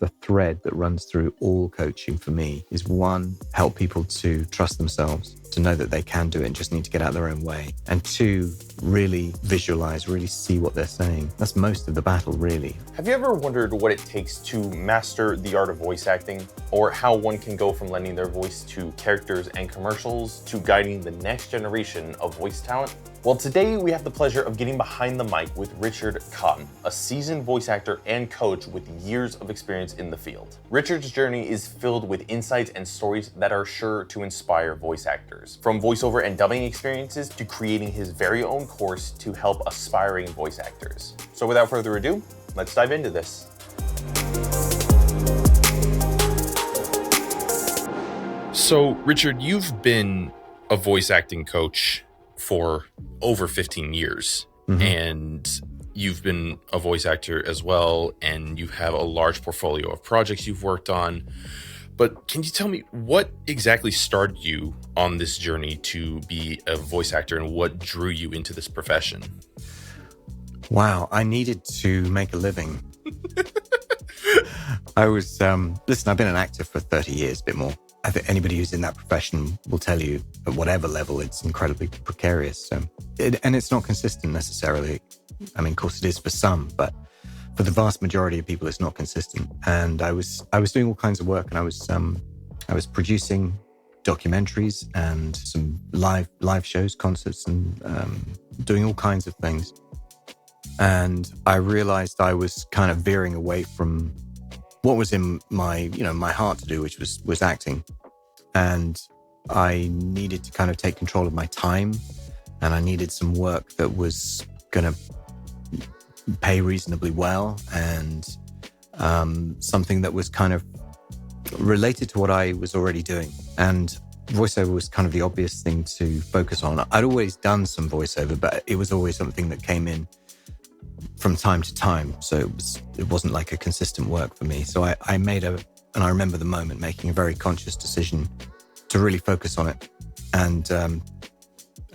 the thread that runs through all coaching for me is one, help people to trust themselves, to know that they can do it and just need to get out their own way. And two, really visualize, really see what they're saying. That's most of the battle, really. Have you ever wondered what it takes to master the art of voice acting, or how one can go from lending their voice to characters and commercials to guiding the next generation of voice talent? Well, today we have the pleasure of getting behind the mic with Richard Cotton, a seasoned voice actor and coach with years of experience in the field. Richard's journey is filled with insights and stories that are sure to inspire voice actors, from voiceover and dubbing experiences to creating his very own course to help aspiring voice actors. So without further ado, let's dive into this. So, Richard, you've been a voice acting coach for over 15 years, and you've been a voice actor as well, and you have a large portfolio of projects you've worked on. But can you tell me what exactly started you on this journey to be a voice actor, and what drew you into this profession? Wow, I needed to make a living. I was, listen, I've been an actor for 30 years, a bit more. I think anybody who's in that profession will tell you at whatever level, it's incredibly precarious. And it's not consistent necessarily. I mean, of course it is for some, but for the vast majority of people, it's not consistent. And I was doing all kinds of work, and I was producing documentaries and some live shows, concerts, and doing all kinds of things. And I realized I was kind of veering away from what was in my heart to do, which was acting. And I needed to kind of take control of my time, and I needed some work that was going to pay reasonably well, and something that was kind of related to what I was already doing. And voiceover was kind of the obvious thing to focus on. I'd always done some voiceover, but it was always something that came in from time to time. So it wasn't like a consistent work for me. So I made and I remember the moment making a very conscious decision to really focus on it. And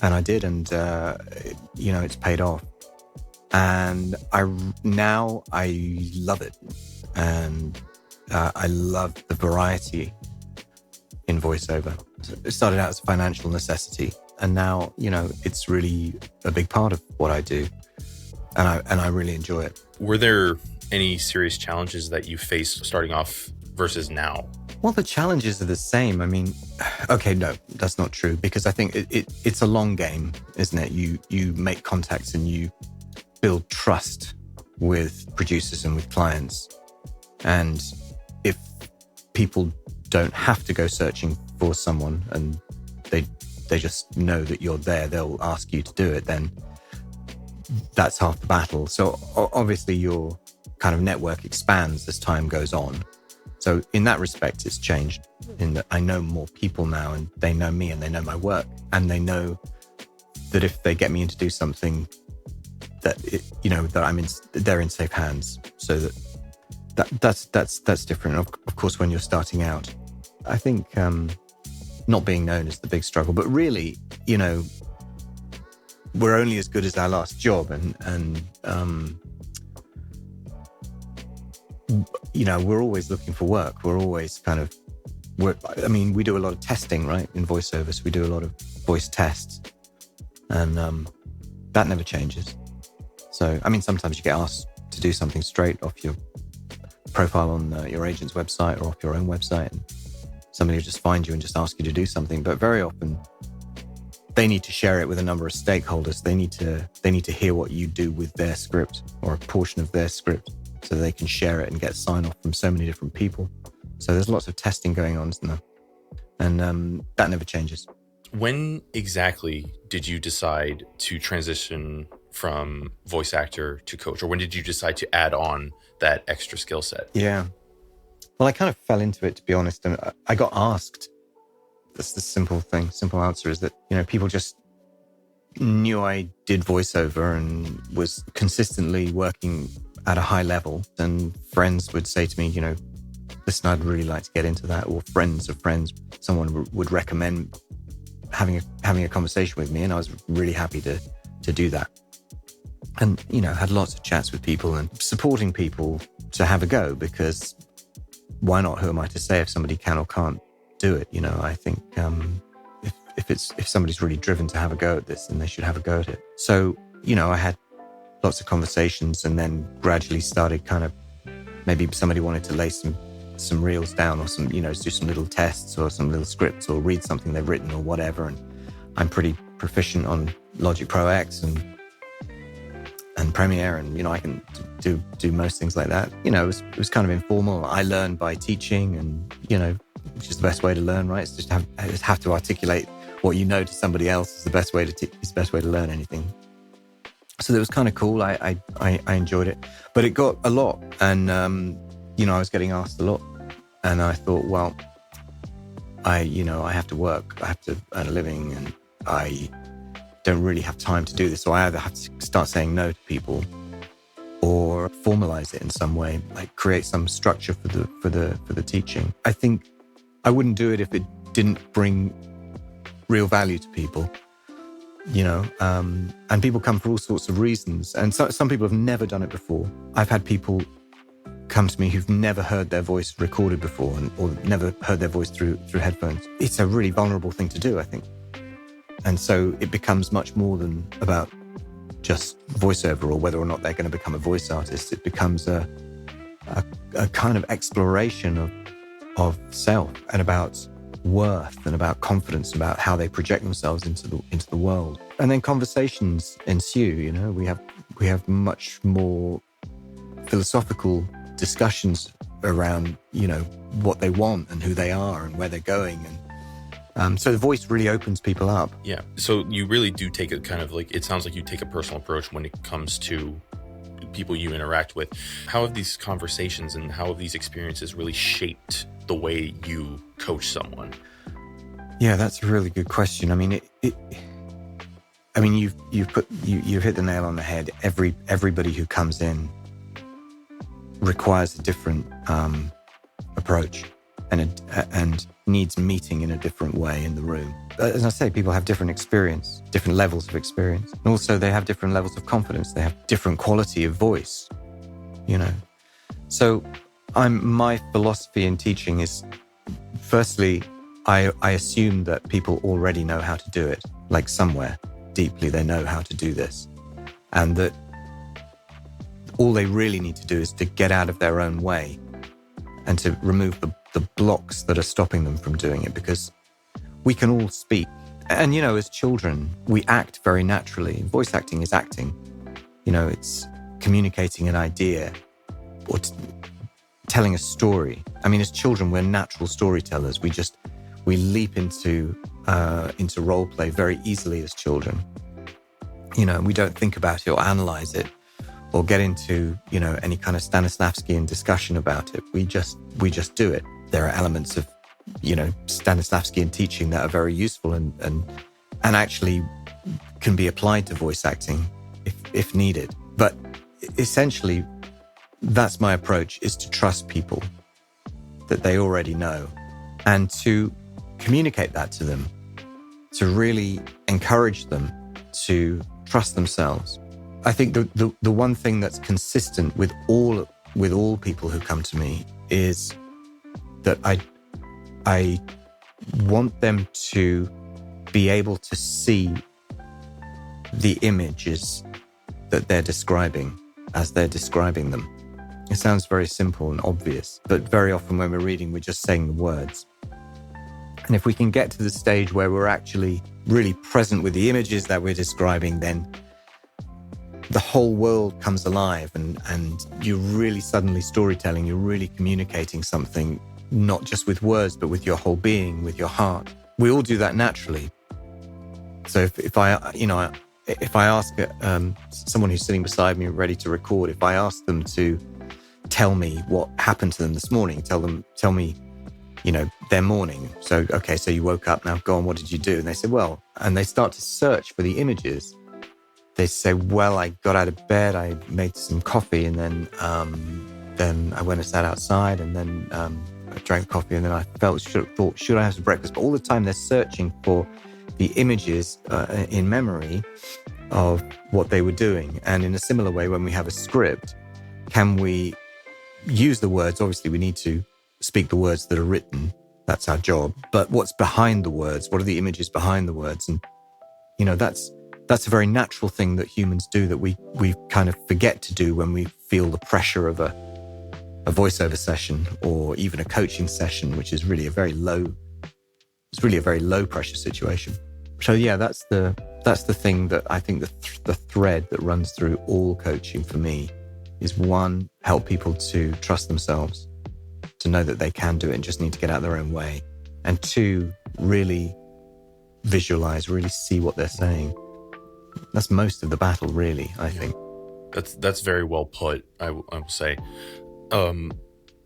I did, and it's paid off. And now I love it. And I love the variety in voiceover. It started out as a financial necessity, and now, it's really a big part of what I do. And I really enjoy it. Were there any serious challenges that you faced starting off versus now? Well, the challenges are the same. I mean, okay, no, that's not true, because I think it's a long game, isn't it? You make contacts and you build trust with producers and with clients. And if people don't have to go searching for someone and they just know that you're there, they'll ask you to do it, then that's half the battle. So obviously your kind of network expands as time goes on. So in that respect, it's changed in that I know more people now, and they know me and they know my work, and they know that if they get me in to do something that they're in safe hands. So that's different. Of course, when you're starting out, I think not being known is the big struggle, but really, we're only as good as our last job, and we're always looking for work. We're always we do a lot of testing, right? In voiceovers, we do a lot of voice tests, and that never changes. So, sometimes you get asked to do something straight off your profile on your agent's website or off your own website, and somebody will just find you and just ask you to do something. But very often, they need to share it with a number of stakeholders. They need to hear what you do with their script or a portion of their script, so they can share it and get sign-off from so many different people. So there's lots of testing going on, isn't there? And that never changes. When exactly did you decide to transition from voice actor to coach? Or when did you decide to add on that extra skill set? Yeah. Well, I kind of fell into it, to be honest. And I got asked. That's the simple answer is that, people just knew I did voiceover and was consistently working at a high level. And friends would say to me, listen, I'd really like to get into that. Or friends of friends, someone would recommend having a conversation with me. And I was really happy to do that. And, had lots of chats with people and supporting people to have a go, because why not? Who am I to say if somebody can or can't do it? You know, I think if somebody's really driven to have a go at this, then they should have a go at it. So, you know, I had lots of conversations, and then gradually started kind of, maybe somebody wanted to lay some reels down, or some, you know, do some little tests or some little scripts, or read something they've written or whatever. And I'm pretty proficient on Logic Pro X and Premiere, and, you know, I can do most things like that. You know, it was kind of informal. I learned by teaching, and, you know, which is the best way to learn, right? It's just have to articulate what you know to somebody else is the best way to learn anything. So that was kind of cool. I enjoyed it, but it got a lot, and you know, I was getting asked a lot, and I thought, well, I have to work, I have to earn a living, and I don't really have time to do this. So I either have to start saying no to people, or formalize it in some way, like create some structure for the teaching. I think I wouldn't do it if it didn't bring real value to people. You know, and people come for all sorts of reasons. And some people have never done it before. I've had people come to me who've never heard their voice recorded before, or never heard their voice through headphones. It's a really vulnerable thing to do, I think. And so it becomes much more than about just voiceover, or whether or not they're going to become a voice artist. It becomes a kind of exploration of self, and about worth, and about confidence, about how they project themselves into the world. And then conversations ensue. You know, we have much more philosophical discussions around, you know, what they want and who they are and where they're going. And so the voice really opens people up. Yeah. So you really do take a kind of, like, it sounds like you take a personal approach when it comes to people you interact with. How have these conversations and how have these experiences really shaped the way you coach someone? Yeah, that's a really good question. I mean, you've hit the nail on the head. Everybody who comes in requires a different approach, and needs meeting in a different way in the room. As I say, people have different experience, different levels of experience. And also they have different levels of confidence. They have different quality of voice, you know. So my philosophy in teaching is, firstly, I assume that people already know how to do it. Like, somewhere deeply they know how to do this. And that all they really need to do is to get out of their own way and to remove the blocks that are stopping them from doing it. Because we can all speak. And, you know, as children, we act very naturally. Voice acting is acting. You know, it's communicating an idea, or telling a story. I mean, as children, we're natural storytellers. We leap into role play very easily as children. You know, we don't think about it or analyze it, or get into, you know, any kind of Stanislavskian discussion about it. We just do it. There are elements of, you know, Stanislavskian teaching that are very useful and actually can be applied to voice acting if needed. But essentially, that's my approach, is to trust people that they already know, and to communicate that to them, to really encourage them to trust themselves. I think the one thing that's consistent with all people who come to me is that I want them to be able to see the images that they're describing as they're describing them. It sounds very simple and obvious, but very often when we're reading, we're just saying the words. And if we can get to the stage where we're actually really present with the images that we're describing, then the whole world comes alive, and you're really suddenly storytelling, you're really communicating something, not just with words, but with your whole being, with your heart. We all do that naturally. So if I ask someone who's sitting beside me ready to record, if I ask them to tell me what happened to them this morning, tell me, you know, their morning. So, okay, so you woke up, now go on, what did you do? And they say, well, and they start to search for the images. They say, well, I got out of bed, I made some coffee, and then I went and sat outside, and then I drank coffee, and then I thought, should I have some breakfast? But all the time they're searching for the images in memory of what they were doing. And in a similar way, when we have a script, can we use the words? Obviously, we need to speak the words that are written. That's our job. But what's behind the words? What are the images behind the words? And, that's a very natural thing that humans do that we kind of forget to do when we feel the pressure of a voiceover session or even a coaching session, which is really a very low pressure situation. So yeah, that's the thing that I think the thread that runs through all coaching for me is, one, help people to trust themselves, to know that they can do it and just need to get out of their own way. And two, really visualize, really see what they're saying. That's most of the battle, really, I think. That's very well put, I will say.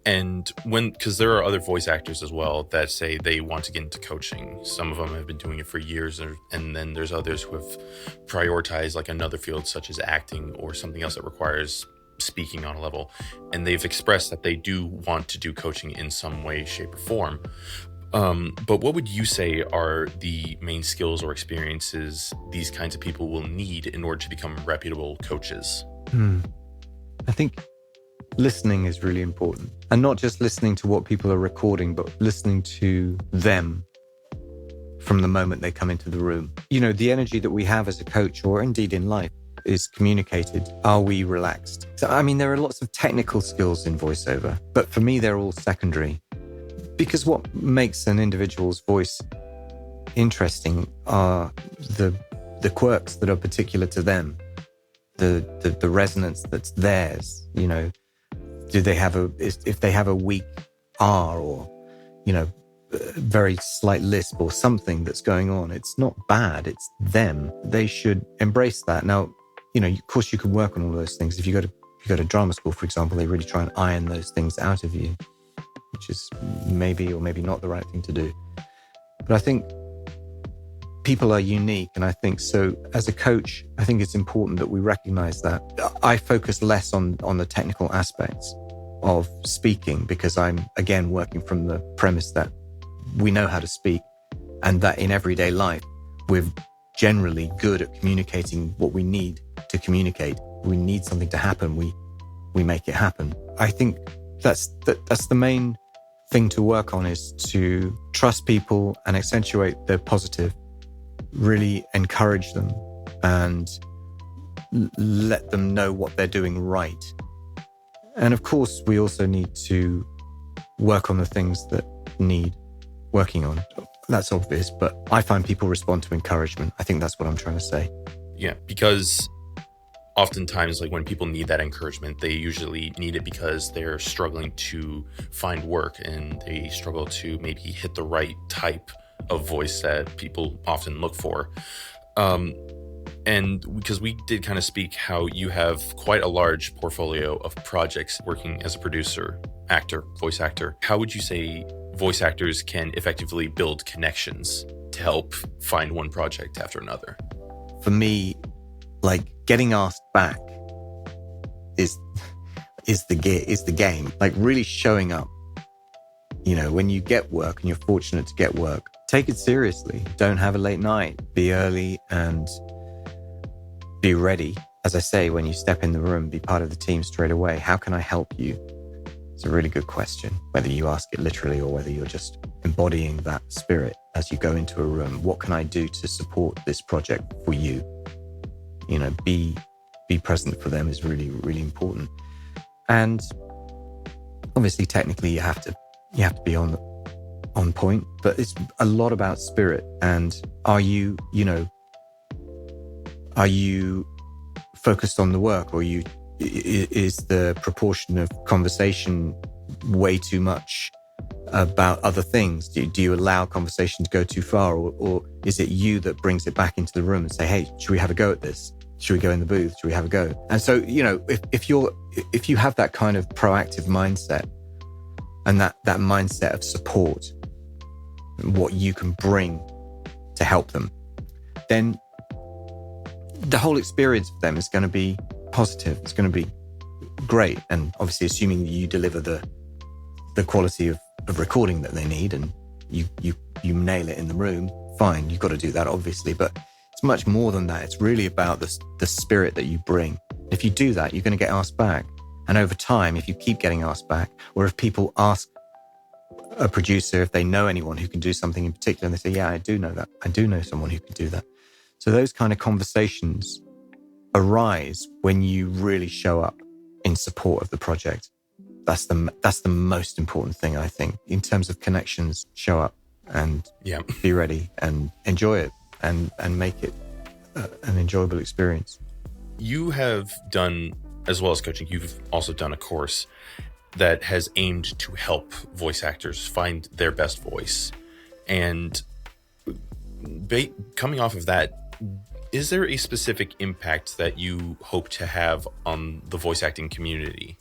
And because there are other voice actors as well that say they want to get into coaching. Some of them have been doing it for years, and then there's others who have prioritized like another field such as acting or something else that requires speaking on a level. And they've expressed that they do want to do coaching in some way, shape, or form. But what would you say are the main skills or experiences these kinds of people will need in order to become reputable coaches? I think listening is really important. And not just listening to what people are recording, but listening to them from the moment they come into the room. The energy that we have as a coach, or indeed in life, is communicated. Are we relaxed? So, there are lots of technical skills in voiceover, but for me, they're all secondary. Because what makes an individual's voice interesting are the quirks that are particular to them, the resonance that's theirs. Do they have if they have a weak R or, very slight lisp or something that's going on, it's not bad, it's them. They should embrace that. Now, of course you can work on all those things. If you go to drama school, for example, they really try and iron those things out of you, which is maybe or maybe not the right thing to do. But I think people are unique. And I think so as a coach, I think it's important that we recognize that. I focus less on the technical aspects of speaking because I'm, again, working from the premise that we know how to speak and that in everyday life, we're generally good at communicating what we need to communicate. We need something to happen. We make it happen. I think that's the main thing to work on, is to trust people and accentuate their positive, really encourage them and let them know what they're doing right. And of course, we also need to work on the things that need working on. That's obvious, but I find people respond to encouragement. I think that's what I'm trying to say. Yeah, because oftentimes, like when people need that encouragement, they usually need it because they're struggling to find work and they struggle to maybe hit the right type of voice that people often look for. And because we did kind of speak how you have quite a large portfolio of projects working as a producer, actor, voice actor, how would you say voice actors can effectively build connections to help find one project after another? For me, like getting asked back is the game. Like really showing up. When you get work and you're fortunate to get work, take it seriously. Don't have a late night. Be early and be ready. As I say, when you step in the room, be part of the team straight away. How can I help you? It's a really good question, whether you ask it literally or whether you're just embodying that spirit as you go into a room. What can I do to support this project for you? Be present for them is really, really important. And obviously, technically, you have to be on point, but it's a lot about spirit. And are you focused on the work, or is the proportion of conversation way too much about other things? Do you allow conversation to go too far, or is it you that brings it back into the room and say, hey, should we have a go at this? Should we go in the booth? Should we have a go? And so, if you have that kind of proactive mindset and that mindset of support, what you can bring to help them, then the whole experience for them is going to be positive. It's going to be great. And obviously, assuming that you deliver the quality of recording that they need and you nail it in the room, fine. You've got to do that, obviously. But it's much more than that. It's really about the spirit that you bring. If you do that, you're going to get asked back. And over time, if you keep getting asked back, or if people ask a producer, if they know anyone who can do something in particular, and they say, yeah, I do know that. I do know someone who can do that. So those kind of conversations arise when you really show up in support of the project. That's the most important thing, I think, in terms of connections. Show up and be ready and enjoy it and make it an enjoyable experience. You have done, as well as coaching, you've also done a course that has aimed to help voice actors find their best voice. And coming off of that, is there a specific impact that you hope to have on the voice acting community?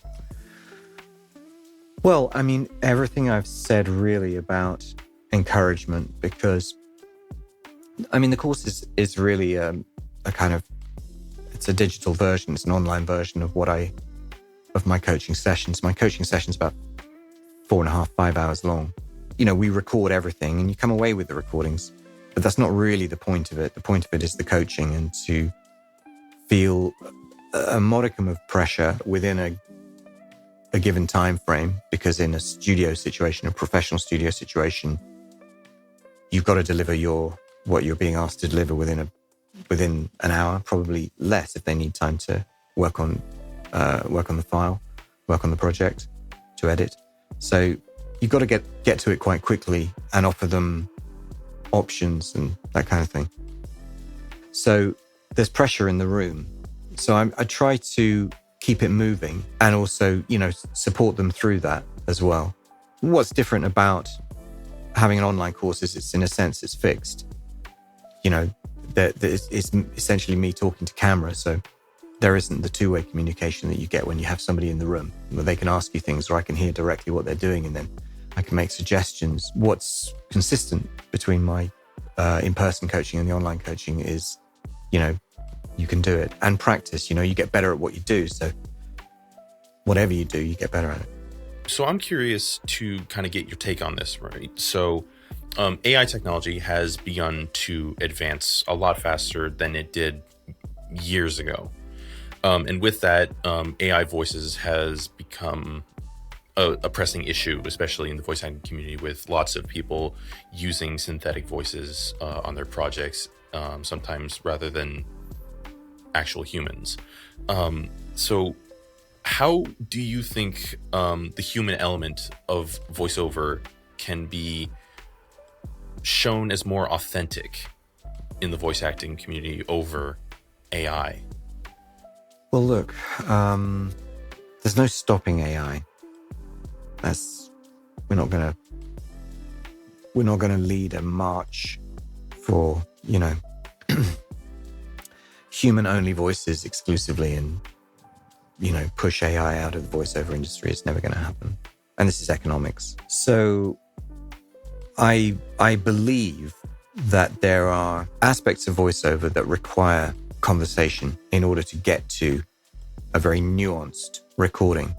Well, I mean, everything I've said really about encouragement, because, I mean, the course is really a kind of, it's a digital version, it's an online version of my coaching sessions. My coaching session's about 4.5, 5 hours long. You know, we record everything and you come away with the recordings, but that's not really the point of it. The point of it is the coaching and to feel a modicum of pressure within a given time frame, because in a studio situation, a professional studio situation, you've got to deliver what you're being asked to deliver within an hour, probably less if they need time to work on the file, work on the project, to edit. So you've got to get to it quite quickly and offer them options and that kind of thing. So there's pressure in the room. So I try to keep it moving and also, you know, support them through that as well. What's different about having an online course is it's, in a sense, it's fixed. You know, it's essentially me talking to camera. So there isn't the two-way communication that you get when you have somebody in the room where they can ask you things, or I can hear directly what they're doing and then I can make suggestions. What's consistent between my in-person coaching and the online coaching is, you know, you can do it and practice. You know, you get better at what you do. So whatever you do, you get better at it. So I'm curious to kind of get your take on this, right? So AI technology has begun to advance a lot faster than it did years ago. And with that, AI voices has become a pressing issue, especially in the voice acting community, with lots of people using synthetic voices on their projects, sometimes rather than actual humans. So how do you think the human element of voiceover can be shown as more authentic in the voice acting community over AI? Well, look, there's no stopping AI. We're not gonna lead a march for, you know, human-only voices exclusively and, you know, push AI out of the voiceover industry. It's never going to happen. And this is economics. So I believe that there are aspects of voiceover that require conversation in order to get to a very nuanced recording.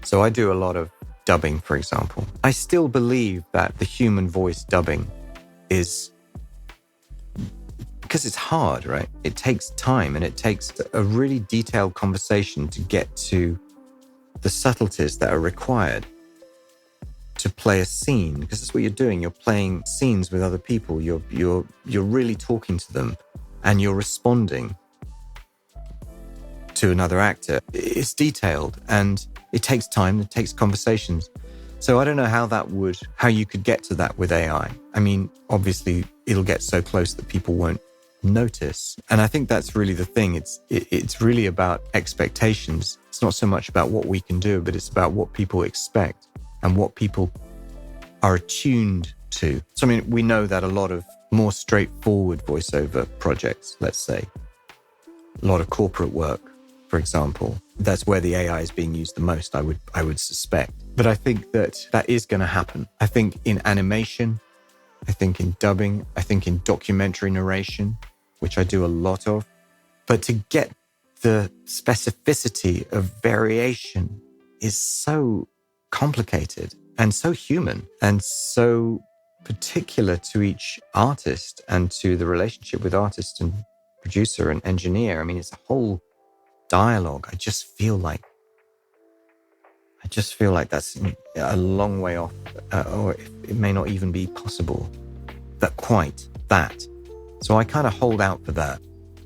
So I do a lot of dubbing, for example. I still believe that the human voice dubbing is, because it's hard, right? It takes time and it takes a really detailed conversation to get to the subtleties that are required to play a scene, because that's what you're doing. You're playing scenes with other people. You're really talking to them and you're responding to another actor. It's detailed and it takes time. It takes conversations. So I don't know how you could get to that with AI. I mean, obviously it'll get so close that people won't notice. And I think that's really the thing. It's really about expectations. It's not so much about what we can do, but it's about what people expect and what people are attuned to. So, I mean, we know that a lot of more straightforward voiceover projects, let's say, a lot of corporate work, for example, that's where the AI is being used the most, I would suspect. But I think that is going to happen. I think in animation, I think in dubbing, I think in documentary narration, which I do a lot of. But to get the specificity of variation is so complicated and so human and so particular to each artist and to the relationship with artist and producer and engineer. I mean, it's a whole dialogue. I just feel like that's a long way off or it may not even be possible. That. So I kind of hold out for that.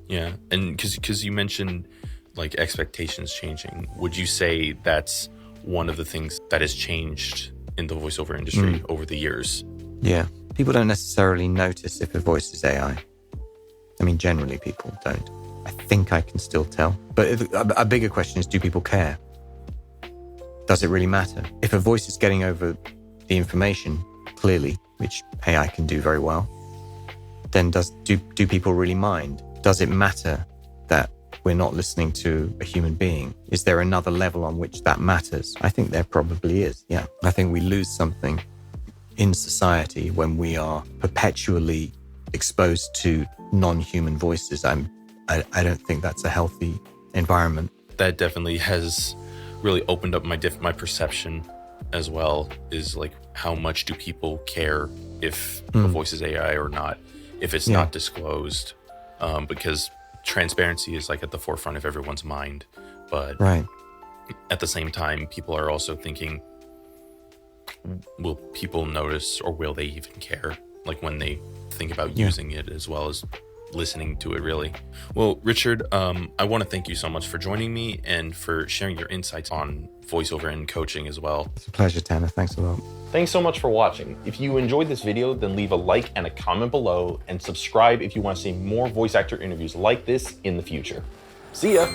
Yeah, and because you mentioned like expectations changing, would you say that's one of the things that has changed in the voiceover industry over the years? Yeah, people don't necessarily notice if a voice is AI. I mean, generally people don't. I think I can still tell. But a bigger question is, do people care? Does it really matter? If a voice is getting over the information clearly, which AI can do very well, then do people really mind? Does it matter that we're not listening to a human being? Is there another level on which that matters? I think there probably is, yeah. I think we lose something in society when we are perpetually exposed to non-human voices. I don't think that's a healthy environment. That definitely has really opened up my perception as well, is like, how much do people care if a voice is AI or not, if it's not disclosed, because transparency is like at the forefront of everyone's mind. But at the same time, people are also thinking, will people notice, or will they even care, like when they think about using it as well as listening to it, really? Well, Richard, I want to thank you so much for joining me and for sharing your insights on voiceover and coaching as well. It's a pleasure, Tanner. Thanks a lot. Thanks so much for watching. If you enjoyed this video, then leave a like and a comment below, and subscribe if you want to see more voice actor interviews like this in the future. See ya!